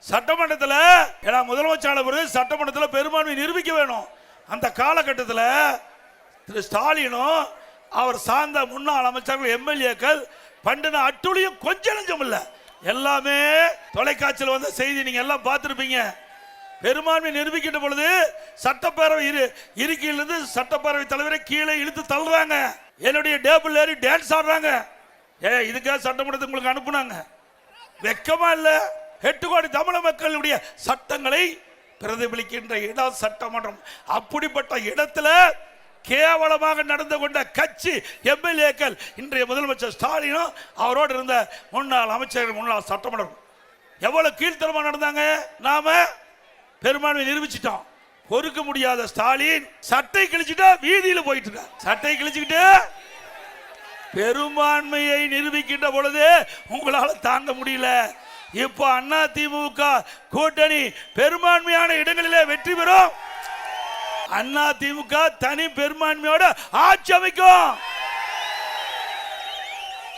சட்டமன்றத்தில் ஏன்னா முதலமைச்சர் சட்டமன்றத்தில் பெரும்பான்மை நிரூபிக்க வேணும். அந்த காலகட்டத்தில் திரு ஸ்டாலினும் அவர் சார்ந்த முன்னாள் அமைச்சர்கள் எம்எல்ஏக்கள் பண்டின அட்டுழியும் கொஞ்சம் நஞ்சம் இல்ல, எல்லாமே தொலைக்காட்சியில் வந்த செய்தி நீங்க எல்லாம் பார்த்திருப்பீங்க. பெரும்பான்மை நிரூபிக்கின்ற பொழுது சட்டப்பேரவை இருக்கையிலிருந்து சட்டப்பேரவை தலைவரை கீழே இழுத்து தள்ளுறாங்க, என்னுடைய டேபிள் ஏறி டான்ஸ் ஆடுறாங்க. இதுக்காக சட்டமன்றத்தை உங்களுக்கு அனுப்புனாங்க? வெக்கமா இல்ல? 8 கோடி தமிழக மக்களுடைய சட்டங்களை பிரதிபலிக்கின்ற இடம் சட்டமன்றம். அப்படிப்பட்ட இடத்துல கேவலமாக நடந்து கொண்ட கட்சி எம்எல்ஏக்கள் இன்றைய முதலமைச்சர் ஸ்டாலினும் அவரோடு இருந்த முன்னாள் அமைச்சர்கள் முன்னாள் சட்டமன்றம் எவ்வளவு கீழ்த்தரமா நடந்தாங்க. நாம பெரும்பான்மை நிரூபிச்சிட்டோம். பொறுக்க முடியாத ஸ்டாலின் சட்டை கிழிச்சுட்டா வீதியில போயிட்டு இருக்க, சட்டை கிழிச்சுக்கிட்டு பெரும்பான்மையை நிரூபிக்கின்ற பொழுது உங்களால தாங்க முடியல. இப்போ அண்ணா திமுக கூட்டணி பெரும்பான்மையான இடங்களிலே வெற்றி பெறும். அண்ணா திமுக தனி பெரும்பான்மையோட ஆட்சி அமைக்கும்.